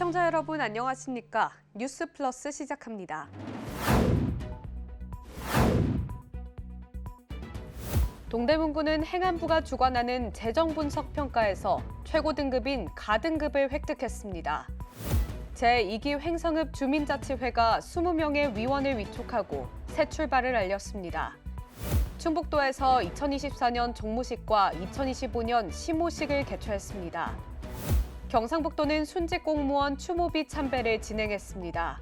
시청자 여러분 안녕하십니까? 뉴스 플러스 시작합니다. 동대문구는 행안부가 주관하는 재정분석평가에서 최고 등급인 가등급을 획득했습니다. 제2기 횡성읍 주민자치회가 20명의 위원을 위촉하고 새 출발을 알렸습니다. 충북도에서 2024년 종무식과 2025년 시무식을 개최했습니다. 경상북도는 순직 공무원 추모비 참배를 진행했습니다.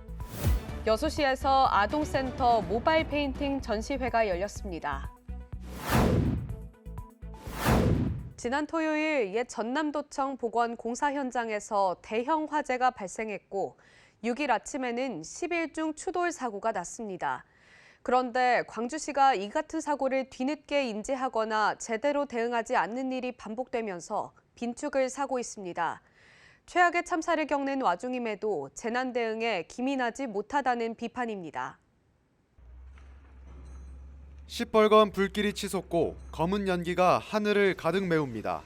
여수시에서 아동센터 모바일 페인팅 전시회가 열렸습니다. 지난 토요일 옛 전남도청 보건공사 현장에서 대형 화재가 발생했고 6일 아침에는 10일 추돌 사고가 났습니다. 그런데 광주시가 이 같은 사고를 뒤늦게 인지하거나 제대로 대응하지 않는 일이 반복되면서 빈축을 사고 있습니다. 최악의 참사를 겪는 와중임에도 재난 대응에 기민하지 못하다는 비판입니다. 시뻘건 불길이 치솟고 검은 연기가 하늘을 가득 메웁니다.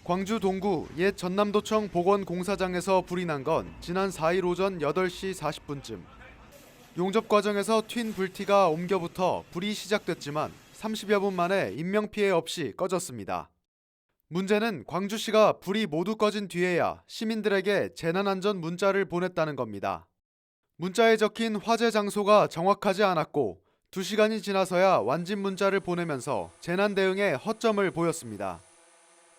광주 동구 옛 전남도청 보건공사장에서 불이 난 건 지난 4일 오전 8시 40분쯤. 용접 과정에서 튄 불티가 옮겨붙어 불이 시작됐지만 30여 분 만에 인명피해 없이 꺼졌습니다. 문제는 광주시가 불이 모두 꺼진 뒤에야 시민들에게 재난안전 문자를 보냈다는 겁니다. 문자에 적힌 화재 장소가 정확하지 않았고 2시간이 지나서야 완진 문자를 보내면서 재난 대응에 허점을 보였습니다.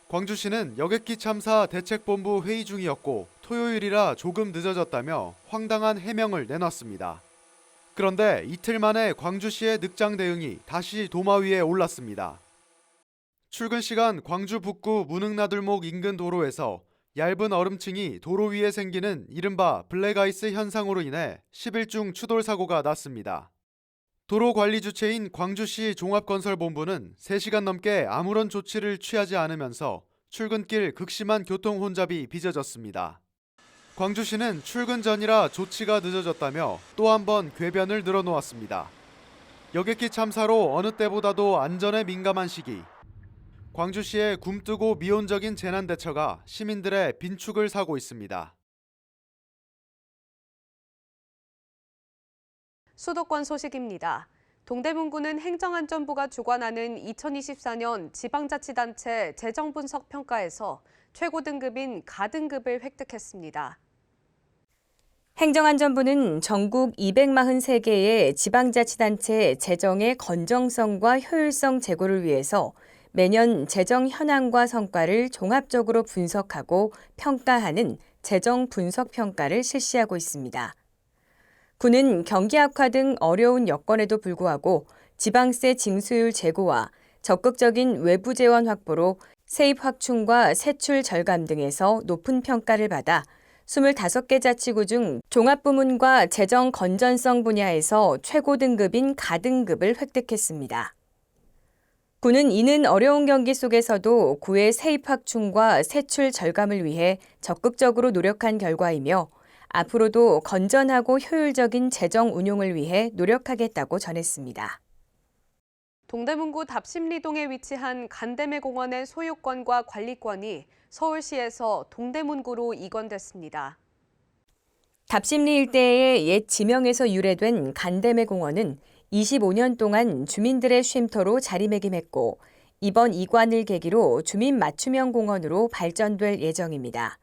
광주시는 여객기 참사 대책본부 회의 중이었고 토요일이라 조금 늦어졌다며 황당한 해명을 내놨습니다. 그런데 이틀 만에 광주시의 늑장 대응이 다시 도마 위에 올랐습니다. 출근 시간 광주 북구 문흥나들목 인근 도로에서 얇은 얼음층이 도로 위에 생기는 이른바 블랙아이스 현상으로 인해 10일 추돌 사고가 났습니다. 도로 관리 주체인 광주시 종합건설본부는 3시간 넘게 아무런 조치를 취하지 않으면서 출근길 극심한 교통 혼잡이 빚어졌습니다. 광주시는 출근 전이라 조치가 늦어졌다며 또 한 번 궤변을 늘어놓았습니다. 여객기 참사로 어느 때보다도 안전에 민감한 시기. 광주시의 굼뜨고 미온적인 재난 대처가 시민들의 빈축을 사고 있습니다. 수도권 소식입니다. 동대문구는 행정안전부가 주관하는 2024년 지방자치단체 재정분석평가에서 최고 등급인 가등급을 획득했습니다. 행정안전부는 전국 243개의 지방자치단체 재정의 건정성과 효율성 제고를 위해서 매년 재정 현황과 성과를 종합적으로 분석하고 평가하는 재정 분석 평가를 실시하고 있습니다. 구는 경기 악화 등 어려운 여건에도 불구하고 지방세 징수율 제고와 적극적인 외부 재원 확보로 세입 확충과 세출 절감 등에서 높은 평가를 받아 25개 자치구 중 종합부문과 재정 건전성 분야에서 최고 등급인 가등급을 획득했습니다. 구는 이는 어려운 경기 속에서도 구의 세입 확충과 세출 절감을 위해 적극적으로 노력한 결과이며 앞으로도 건전하고 효율적인 재정 운용을 위해 노력하겠다고 전했습니다. 동대문구 답심리동에 위치한 간대매공원의 소유권과 관리권이 서울시에서 동대문구로 이관됐습니다. 답심리 일대의 옛 지명에서 유래된 간대매공원은 25년 동안 주민들의 쉼터로 자리매김했고 이번 이관을 계기로 주민 맞춤형 공원으로 발전될 예정입니다.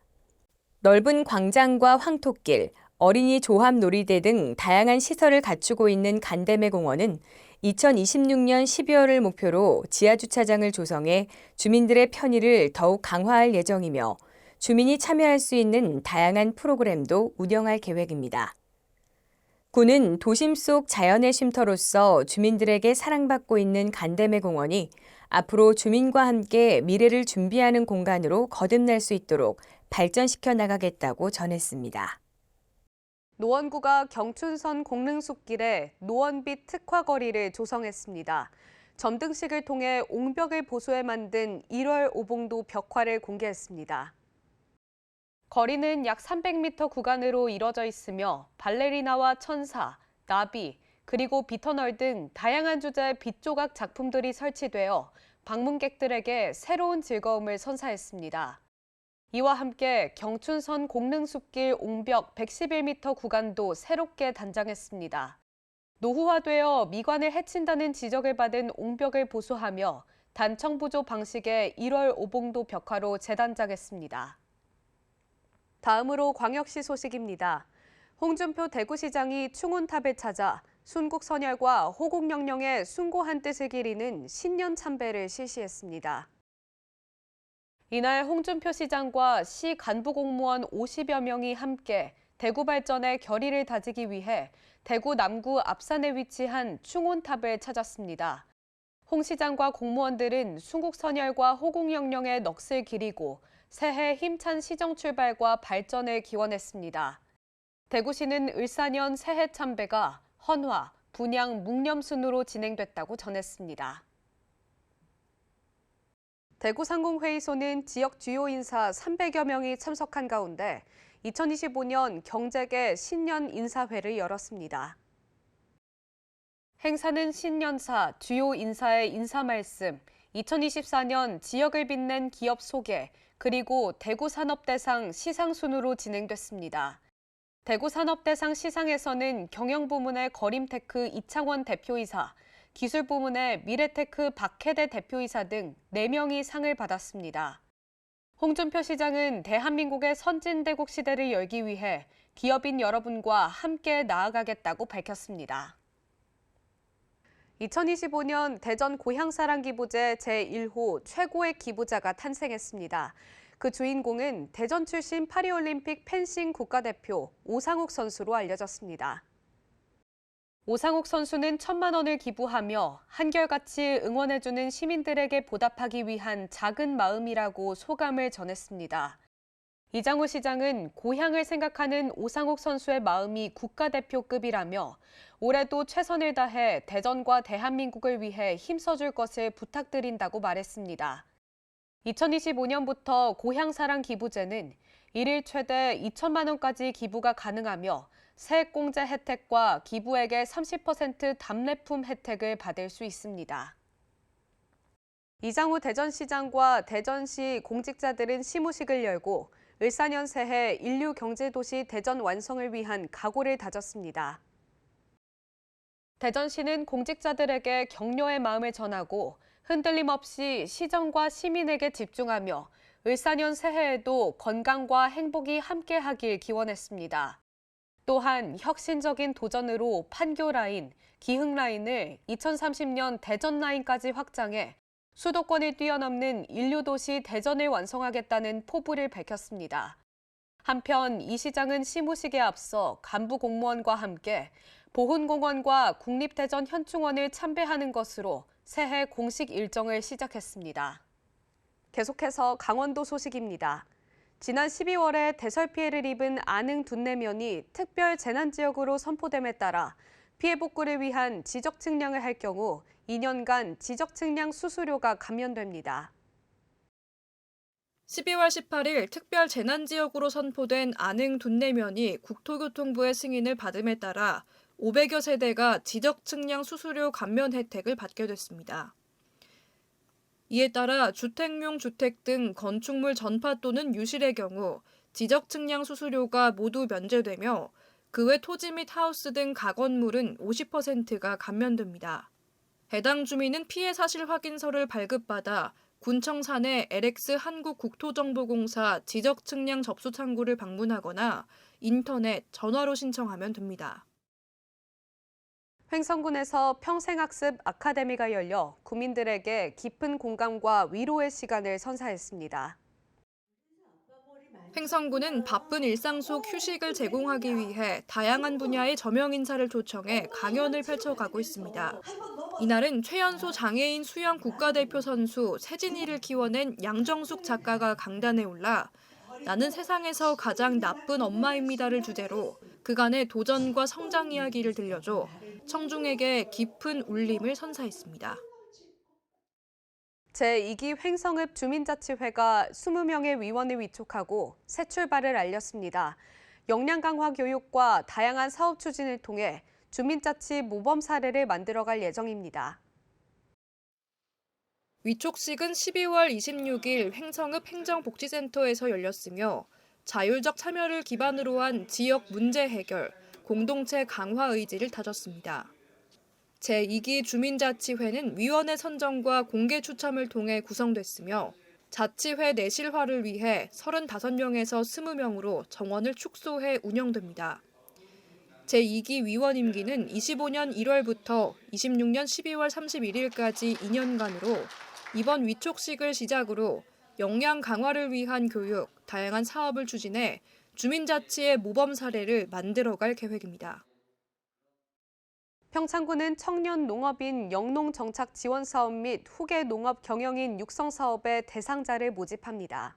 넓은 광장과 황토길, 어린이 조합 놀이대 등 다양한 시설을 갖추고 있는 간대매공원은 2026년 12월을 목표로 지하주차장을 조성해 주민들의 편의를 더욱 강화할 예정이며 주민이 참여할 수 있는 다양한 프로그램도 운영할 계획입니다. 구는 도심 속 자연의 쉼터로서 주민들에게 사랑받고 있는 간대매공원이 앞으로 주민과 함께 미래를 준비하는 공간으로 거듭날 수 있도록 발전시켜 나가겠다고 전했습니다. 노원구가 경춘선 공릉숲길에 노원빛 특화거리를 조성했습니다. 점등식을 통해 옹벽을 보수해 만든 1월 오봉도 벽화를 공개했습니다. 거리는 약 300m 구간으로 이뤄져 있으며 발레리나와 천사, 나비, 그리고 비터널 등 다양한 주제의 빛조각 작품들이 설치되어 방문객들에게 새로운 즐거움을 선사했습니다. 이와 함께 경춘선 공릉숲길 옹벽 111m 구간도 새롭게 단장했습니다. 노후화되어 미관을 해친다는 지적을 받은 옹벽을 보수하며 단청부조 방식의 1월 오봉도 벽화로 재단장했습니다. 다음으로 광역시 소식입니다. 홍준표 대구시장이 충운탑을 찾아 순국선열과 호국영령의 숭고한 뜻을 기리는 신년 참배를 실시했습니다. 이날 홍준표 시장과 시 간부 공무원 50여 명이 함께 대구 발전의 결의를 다지기 위해 대구 남구 앞산에 위치한 충운탑을 찾았습니다. 홍 시장과 공무원들은 순국선열과 호국영령의 넋을 기리고 새해 힘찬 시정 출발과 발전을 기원했습니다. 대구시는 을사년 새해 참배가 헌화, 분양, 묵념 순으로 진행됐다고 전했습니다. 대구 상공회의소는 지역 주요 인사 300여 명이 참석한 가운데 2025년 경제계 신년 인사회를 열었습니다. 행사는 신년사, 주요 인사의 인사 말씀, 2024년 지역을 빛낸 기업 소개, 그리고 대구 산업대상 시상 순으로 진행됐습니다. 대구 산업대상 시상에서는 경영부문의 거림테크 이창원 대표이사, 기술부문의 미래테크 박혜대 대표이사 등 4명이 상을 받았습니다. 홍준표 시장은 대한민국의 선진대국 시대를 열기 위해 기업인 여러분과 함께 나아가겠다고 밝혔습니다. 2025년 대전 고향사랑기부제 제1호 최고의 기부자가 탄생했습니다. 그 주인공은 대전 출신 파리올림픽 펜싱 국가대표 오상욱 선수로 알려졌습니다. 오상욱 선수는 1,000만 원을 기부하며 한결같이 응원해주는 시민들에게 보답하기 위한 작은 마음이라고 소감을 전했습니다. 이장우 시장은 고향을 생각하는 오상욱 선수의 마음이 국가대표급이라며 올해도 최선을 다해 대전과 대한민국을 위해 힘써줄 것을 부탁드린다고 말했습니다. 2025년부터 고향사랑 기부제는 일일 최대 2천만 원까지 기부가 가능하며 세액공제 혜택과 기부액의 30% 답례품 혜택을 받을 수 있습니다. 이장우 대전시장과 대전시 공직자들은 시무식을 열고 을사년 새해 인류경제도시 대전 완성을 위한 각오를 다졌습니다. 대전시는 공직자들에게 격려의 마음을 전하고 흔들림 없이 시정과 시민에게 집중하며 을사년 새해에도 건강과 행복이 함께하길 기원했습니다. 또한 혁신적인 도전으로 판교 라인, 기흥 라인을 2030년 대전 라인까지 확장해 수도권을 뛰어넘는 인류도시 대전을 완성하겠다는 포부를 밝혔습니다. 한편 이 시장은 시무식에 앞서 간부 공무원과 함께 보훈공원과 국립대전 현충원을 참배하는 것으로 새해 공식 일정을 시작했습니다. 계속해서 강원도 소식입니다. 지난 12월에 대설 피해를 입은 안흥 둔내면이 특별 재난지역으로 선포됨에 따라 피해 복구를 위한 지적 측량을 할 경우 2년간 지적 측량 수수료가 감면됩니다. 12월 18일 특별 재난지역으로 선포된 안흥 둔내면이 국토교통부의 승인을 받음에 따라 500여 세대가 지적 측량 수수료 감면 혜택을 받게 됐습니다. 이에 따라 주택용 주택 등 건축물 전파 또는 유실의 경우 지적 측량 수수료가 모두 면제되며 그 외 토지 및 하우스 등 가건물은 50%가 감면됩니다. 해당 주민은 피해 사실 확인서를 발급받아 군청 산의 LX 한국국토정보공사 지적 측량 접수 창구를 방문하거나 인터넷, 전화로 신청하면 됩니다. 횡성군에서 평생학습 아카데미가 열려 국민들에게 깊은 공감과 위로의 시간을 선사했습니다. 횡성군은 바쁜 일상 속 휴식을 제공하기 위해 다양한 분야의 저명 인사를 초청해 강연을 펼쳐가고 있습니다. 이날은 최연소 장애인 수영 국가대표 선수 세진이를 키워낸 양정숙 작가가 강단에 올라 나는 세상에서 가장 나쁜 엄마입니다를 주제로 그간의 도전과 성장 이야기를 들려줘 청중에게 깊은 울림을 선사했습니다. 제2기 횡성읍 주민자치회가 20명의 위원을 위촉하고 새 출발을 알렸습니다. 역량 강화 교육과 다양한 사업 추진을 통해 주민자치 모범 사례를 만들어갈 예정입니다. 위촉식은 12월 26일 횡성읍 행정복지센터에서 열렸으며 자율적 참여를 기반으로 한 지역 문제 해결, 공동체 강화 의지를 다졌습니다. 제2기 주민자치회는 위원회 선정과 공개 추첨을 통해 구성됐으며 자치회 내실화를 위해 35명에서 20명으로 정원을 축소해 운영됩니다. 제2기 위원 임기는 25년 1월부터 26년 12월 31일까지 2년간으로 이번 위촉식을 시작으로 역량 강화를 위한 교육, 다양한 사업을 추진해 주민자치의 모범 사례를 만들어갈 계획입니다. 평창군은 청년 농업인 영농정착 지원 사업 및 후계 농업 경영인 육성 사업의 대상자를 모집합니다.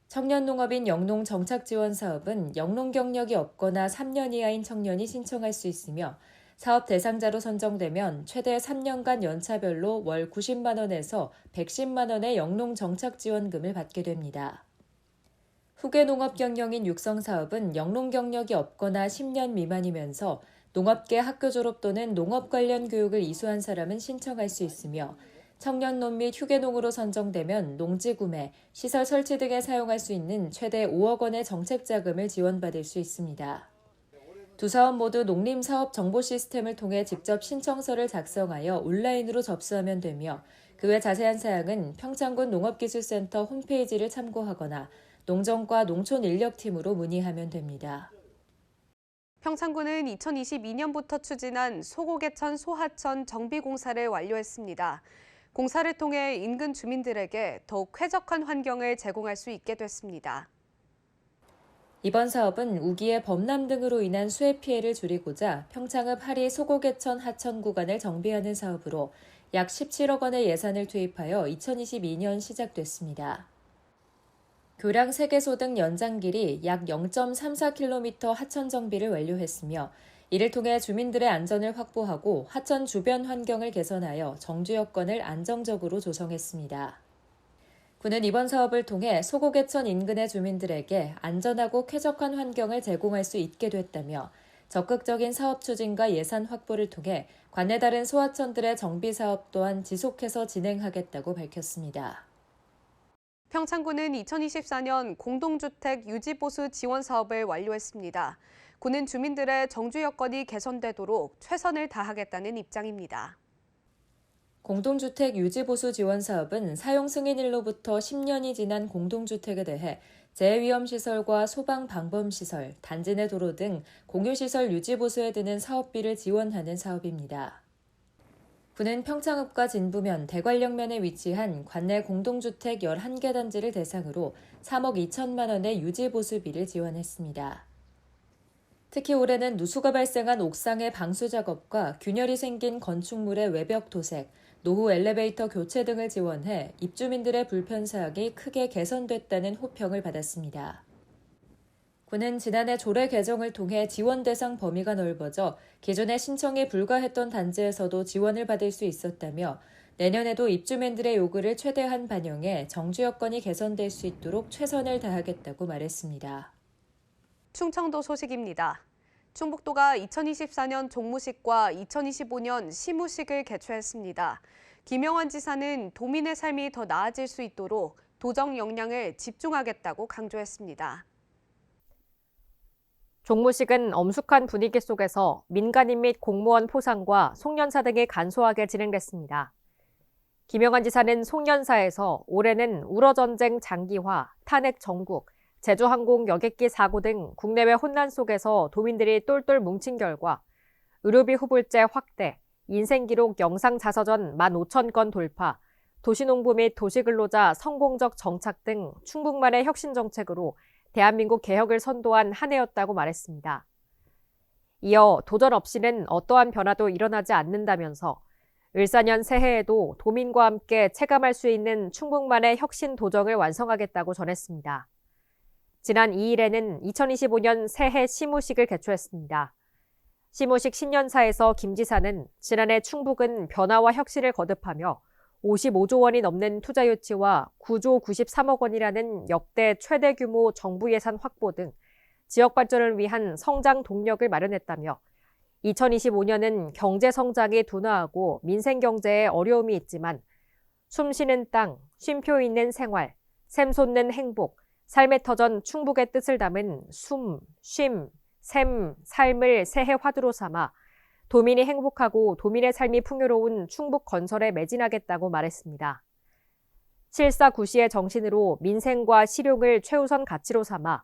청년 농업인 영농 정착 지원 사업은 영농 경력이 없거나 3년 이하인 청년이 신청할 수 있으며 사업 대상자로 선정되면 최대 3년간 연차별로 월 90만 원에서 110만 원의 영농 정착 지원금을 받게 됩니다. 후계 농업 경영인 육성 사업은 영농 경력이 없거나 10년 미만이면서 농업계 학교 졸업 또는 농업 관련 교육을 이수한 사람은 신청할 수 있으며 청년농 및 휴계농으로 선정되면 농지 구매, 시설 설치 등에 사용할 수 있는 최대 5억 원의 정책 자금을 지원받을 수 있습니다. 두 사업 모두 농림사업 정보 시스템을 통해 직접 신청서를 작성하여 온라인으로 접수하면 되며 그 외 자세한 사항은 평창군 농업기술센터 홈페이지를 참고하거나 농정과 농촌인력팀으로 문의하면 됩니다. 평창군은 2022년부터 추진한 소고개천 소하천 정비공사를 완료했습니다. 공사를 통해 인근 주민들에게 더욱 쾌적한 환경을 제공할 수 있게 됐습니다. 이번 사업은 우기의 범람 등으로 인한 수해 피해를 줄이고자 평창읍 하리 소고개천 하천 구간을 정비하는 사업으로 약 17억 원의 예산을 투입하여 2022년 시작됐습니다. 교량 3개소 등 연장 길이 약 0.34km 하천 정비를 완료했으며 이를 통해 주민들의 안전을 확보하고 하천 주변 환경을 개선하여 정주 여건을 안정적으로 조성했습니다. 군은 이번 사업을 통해 소고개천 인근의 주민들에게 안전하고 쾌적한 환경을 제공할 수 있게 됐다며 적극적인 사업 추진과 예산 확보를 통해 관내 다른 소하천들의 정비 사업 또한 지속해서 진행하겠다고 밝혔습니다. 평창군은 2024년 공동주택 유지보수 지원 사업을 완료했습니다. 군은 주민들의 정주 여건이 개선되도록 최선을 다하겠다는 입장입니다. 공동주택 유지보수 지원 사업은 사용 승인일로부터 10년이 지난 공동주택에 대해 재위험시설과 소방방범시설, 단지 내 도로 등 공유시설 유지보수에 드는 사업비를 지원하는 사업입니다. 군은 평창읍과 진부면, 대관령면에 위치한 관내 공동주택 11개 단지를 대상으로 3억 2천만 원의 유지보수비를 지원했습니다. 특히 올해는 누수가 발생한 옥상의 방수 작업과 균열이 생긴 건축물의 외벽 도색, 노후 엘리베이터 교체 등을 지원해 입주민들의 불편 사항이 크게 개선됐다는 호평을 받았습니다. 군은 지난해 조례 개정을 통해 지원 대상 범위가 넓어져 기존에 신청이 불가했던 단지에서도 지원을 받을 수 있었다며 내년에도 입주민들의 요구를 최대한 반영해 정주 여건이 개선될 수 있도록 최선을 다하겠다고 말했습니다. 충청도 소식입니다. 충북도가 2024년 종무식과 2025년 시무식을 개최했습니다. 김영환 지사는 도민의 삶이 더 나아질 수 있도록 도정 역량을 집중하겠다고 강조했습니다. 종무식은 엄숙한 분위기 속에서 민간인 및 공무원 포상과 송년사 등이 간소하게 진행됐습니다. 김영환 지사는 송년사에서 올해는 우러전쟁 장기화, 탄핵 정국, 제주항공 여객기 사고 등 국내외 혼란 속에서 도민들이 똘똘 뭉친 결과 의료비 후불제 확대, 인생기록 영상자서전 15,000건 돌파, 도시농부 및 도시근로자 성공적 정착 등 충북만의 혁신 정책으로 대한민국 개혁을 선도한 한 해였다고 말했습니다. 이어 도전 없이는 어떠한 변화도 일어나지 않는다면서 을사년 새해에도 도민과 함께 체감할 수 있는 충북만의 혁신 도정을 완성하겠다고 전했습니다. 지난 2일에는 2025년 새해 시무식을 개최했습니다. 시무식 신년사에서 김 지사는 지난해 충북은 변화와 혁신을 거듭하며 55조 원이 넘는 투자 유치와 9조 93억 원이라는 역대 최대 규모 정부 예산 확보 등 지역 발전을 위한 성장 동력을 마련했다며 2025년은 경제 성장이 둔화하고 민생 경제에 어려움이 있지만 숨쉬는 땅, 쉼표 있는 생활, 샘솟는 행복, 삶의 터전 충북의 뜻을 담은 숨, 쉼, 샘, 삶을 새해 화두로 삼아 도민이 행복하고 도민의 삶이 풍요로운 충북 건설에 매진하겠다고 말했습니다. 7.4.9시의 정신으로 민생과 실용을 최우선 가치로 삼아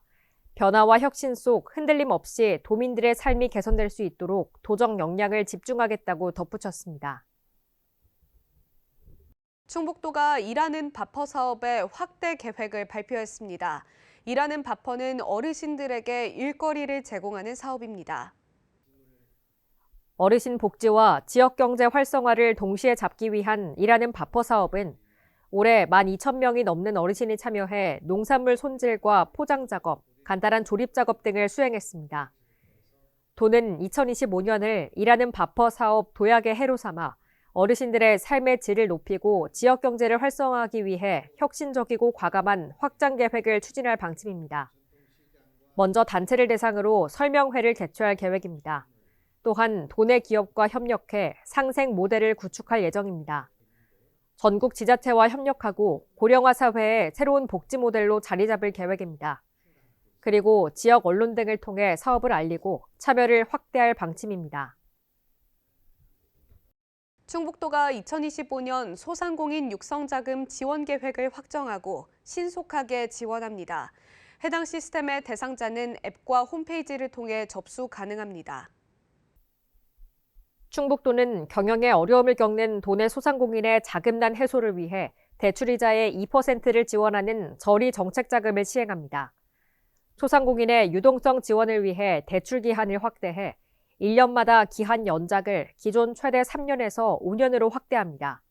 변화와 혁신 속 흔들림 없이 도민들의 삶이 개선될 수 있도록 도정 역량을 집중하겠다고 덧붙였습니다. 충북도가 일하는 밥터 사업의 확대 계획을 발표했습니다. 일하는 밥터는 어르신들에게 일거리를 제공하는 사업입니다. 어르신 복지와 지역 경제 활성화를 동시에 잡기 위한 일하는 밥터 사업은 올해 12,000명이 넘는 어르신이 참여해 농산물 손질과 포장 작업, 간단한 조립 작업 등을 수행했습니다. 도는 2025년을 일하는 밥터 사업 도약의 해로 삼아 어르신들의 삶의 질을 높이고 지역 경제를 활성화하기 위해 혁신적이고 과감한 확장 계획을 추진할 방침입니다. 먼저 단체를 대상으로 설명회를 개최할 계획입니다. 또한 도내 기업과 협력해 상생 모델을 구축할 예정입니다. 전국 지자체와 협력하고 고령화 사회의 새로운 복지 모델로 자리 잡을 계획입니다. 그리고 지역 언론 등을 통해 사업을 알리고 참여를 확대할 방침입니다. 충북도가 2025년 소상공인 육성자금 지원 계획을 확정하고 신속하게 지원합니다. 해당 시스템의 대상자는 앱과 홈페이지를 통해 접수 가능합니다. 충북도는 경영에 어려움을 겪는 도내 소상공인의 자금난 해소를 위해 대출이자의 2%를 지원하는 저리 정책자금을 시행합니다. 소상공인의 유동성 지원을 위해 대출 기한을 확대해 1년마다 기한 연장을 기존 최대 3년에서 5년으로 확대합니다.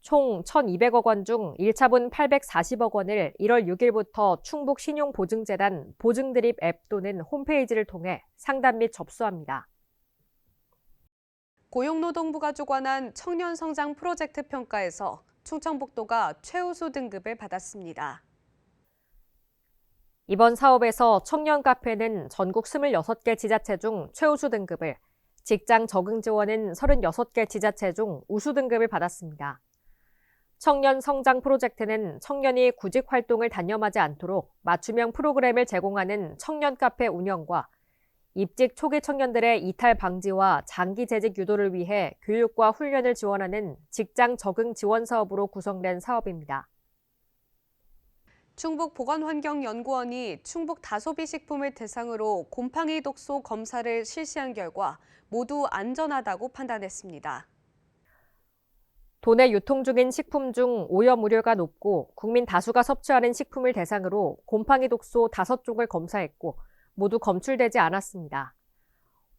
총 1,200억 원 중 1차분 840억 원을 1월 6일부터 충북신용보증재단 보증드립 앱 또는 홈페이지를 통해 상담 및 접수합니다. 고용노동부가 주관한 청년성장 프로젝트 평가에서 충청북도가 최우수 등급을 받았습니다. 이번 사업에서 청년 카페는 전국 26개 지자체 중 최우수 등급을, 직장 적응 지원은 36개 지자체 중 우수 등급을 받았습니다. 청년 성장 프로젝트는 청년이 구직 활동을 단념하지 않도록 맞춤형 프로그램을 제공하는 청년 카페 운영과 입직 초기 청년들의 이탈 방지와 장기 재직 유도를 위해 교육과 훈련을 지원하는 직장 적응 지원 사업으로 구성된 사업입니다. 충북보건환경연구원이 충북 다소비 식품을 대상으로 곰팡이 독소 검사를 실시한 결과 모두 안전하다고 판단했습니다. 도내 유통 중인 식품 중 오염 우려가 높고 국민 다수가 섭취하는 식품을 대상으로 곰팡이 독소 5종을 검사했고 모두 검출되지 않았습니다.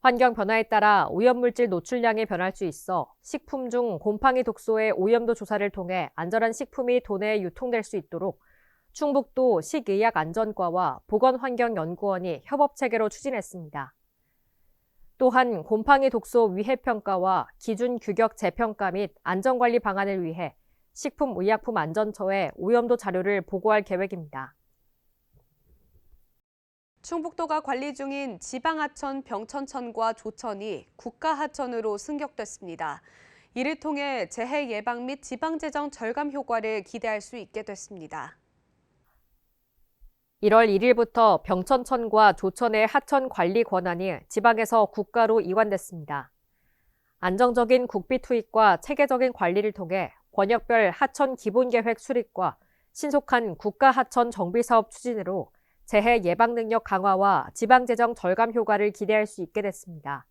환경 변화에 따라 오염물질 노출량이 변할 수 있어 식품 중 곰팡이 독소의 오염도 조사를 통해 안전한 식품이 도내에 유통될 수 있도록 충북도 식의약안전과와 보건환경연구원이 협업체계로 추진했습니다. 또한 곰팡이 독소 위해평가와 기준 규격 재평가 및 안전관리 방안을 위해 식품의약품안전처에 오염도 자료를 보고할 계획입니다. 충북도가 관리 중인 지방하천 병천천과 조천이 국가하천으로 승격됐습니다. 이를 통해 재해 예방 및 지방재정 절감 효과를 기대할 수 있게 됐습니다. 1월 1일부터 병천천과 조천의 하천 관리 권한이 지방에서 국가로 이관됐습니다. 안정적인 국비 투입과 체계적인 관리를 통해 권역별 하천 기본계획 수립과 신속한 국가하천 정비사업 추진으로 재해 예방 능력 강화와 지방재정 절감 효과를 기대할 수 있게 됐습니다.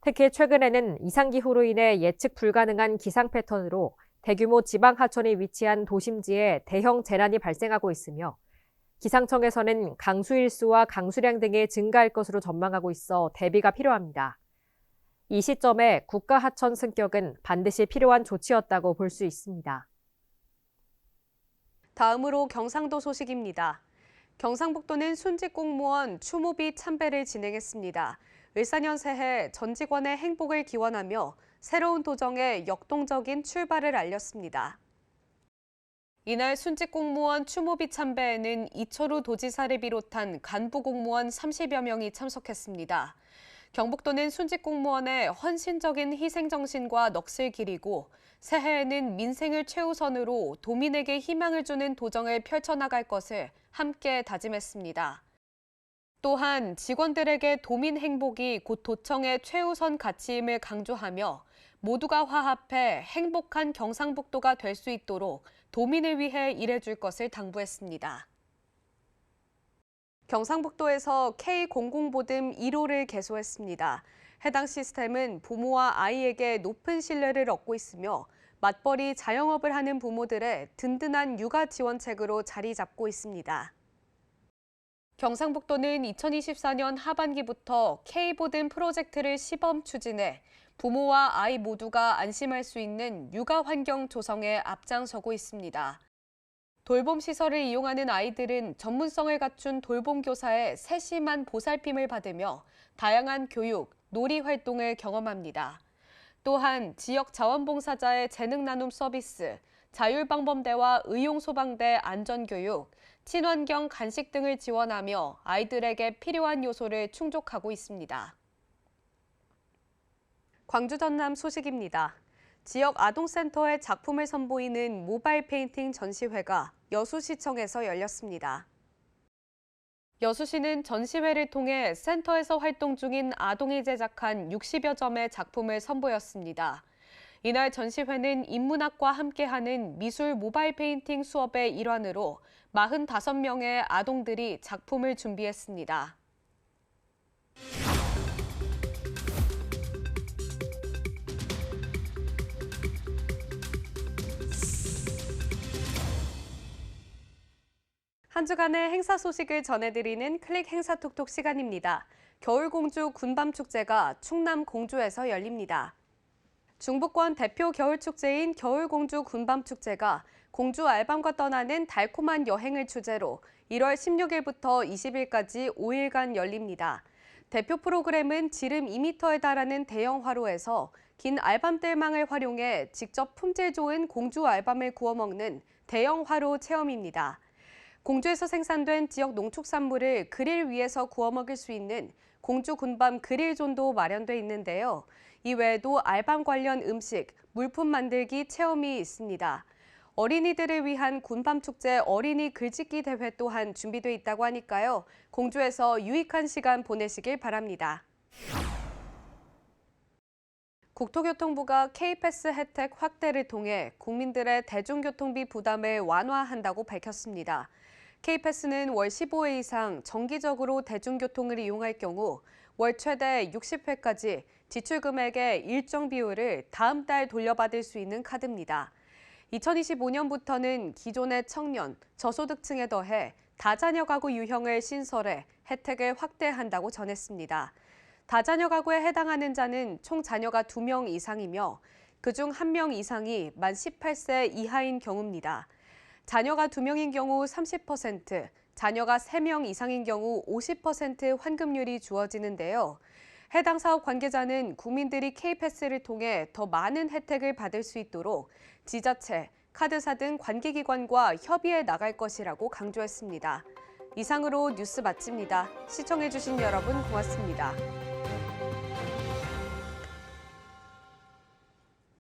특히 최근에는 이상기후로 인해 예측 불가능한 기상 패턴으로 대규모 지방하천이 위치한 도심지에 대형 재난이 발생하고 있으며 기상청에서는 강수 일수와 강수량 등이 증가할 것으로 전망하고 있어 대비가 필요합니다. 이 시점에 국가하천 승격은 반드시 필요한 조치였다고 볼 수 있습니다. 다음으로 경상도 소식입니다. 경상북도는 순직 공무원 추모비 참배를 진행했습니다. 을사년 새해 전 직원의 행복을 기원하며 새로운 도정의 역동적인 출발을 알렸습니다. 이날 순직 공무원 추모비 참배에는 이철우 도지사를 비롯한 간부 공무원 30여 명이 참석했습니다. 경북도는 순직 공무원의 헌신적인 희생정신과 넋을 기리고 새해에는 민생을 최우선으로 도민에게 희망을 주는 도정을 펼쳐나갈 것을 함께 다짐했습니다. 또한 직원들에게 도민 행복이 곧 도청의 최우선 가치임을 강조하며 모두가 화합해 행복한 경상북도가 될 수 있도록 도민을 위해 일해줄 것을 당부했습니다. 경상북도에서 K00보듬 1호를 개소했습니다. 해당 시스템은 부모와 아이에게 높은 신뢰를 얻고 있으며 맞벌이 자영업을 하는 부모들의 든든한 육아 지원책으로 자리 잡고 있습니다. 경상북도는 2024년 하반기부터 K보듬 프로젝트를 시범 추진해 부모와 아이 모두가 안심할 수 있는 육아 환경 조성에 앞장서고 있습니다. 돌봄 시설을 이용하는 아이들은 전문성을 갖춘 돌봄 교사의 세심한 보살핌을 받으며 다양한 교육, 놀이 활동을 경험합니다. 또한 지역 자원봉사자의 재능 나눔 서비스, 자율방범대와 의용소방대 안전교육, 친환경 간식 등을 지원하며 아이들에게 필요한 요소를 충족하고 있습니다. 광주 전남 소식입니다. 지역 아동센터에 작품을 선보이는 모바일 페인팅 전시회가 여수시청에서 열렸습니다. 여수시는 전시회를 통해 센터에서 활동 중인 아동이 제작한 60여 점의 작품을 선보였습니다. 이날 전시회는 인문학과 함께하는 미술 모바일 페인팅 수업의 일환으로 45명의 아동들이 작품을 준비했습니다. 한 주간의 행사 소식을 전해드리는 클릭 행사톡톡 시간입니다. 겨울공주 군밤축제가 충남 공주에서 열립니다. 중부권 대표 겨울축제인 겨울공주 군밤축제가 공주 알밤과 떠나는 달콤한 여행을 주제로 1월 16일부터 20일까지 5일간 열립니다. 대표 프로그램은 지름 2m에 달하는 대형 화로에서 긴 알밤 뜰망을 활용해 직접 품질 좋은 공주 알밤을 구워 먹는 대형 화로 체험입니다. 공주에서 생산된 지역 농축산물을 그릴 위에서 구워 먹을 수 있는 공주 군밤 그릴존도 마련돼 있는데요. 이 외에도 알밤 관련 음식, 물품 만들기 체험이 있습니다. 어린이들을 위한 군밤축제 어린이 글짓기 대회 또한 준비돼 있다고 하니까요. 공주에서 유익한 시간 보내시길 바랍니다. 국토교통부가 K패스 혜택 확대를 통해 국민들의 대중교통비 부담을 완화한다고 밝혔습니다. K패스는 월 15회 이상 정기적으로 대중교통을 이용할 경우 월 최대 60회까지 지출 금액의 일정 비율을 다음 달 돌려받을 수 있는 카드입니다. 2025년부터는 기존의 청년, 저소득층에 더해 다자녀 가구 유형을 신설해 혜택을 확대한다고 전했습니다. 다자녀 가구에 해당하는 자는 총 자녀가 2명 이상이며 그중 1명 이상이 만 18세 이하인 경우입니다. 자녀가 2명인 경우 30%, 자녀가 3명 이상인 경우 50% 환급률이 주어지는데요. 해당 사업 관계자는 국민들이 K패스를 통해 더 많은 혜택을 받을 수 있도록 지자체, 카드사 등 관계기관과 협의해 나갈 것이라고 강조했습니다. 이상으로 뉴스 마칩니다. 시청해주신 여러분 고맙습니다.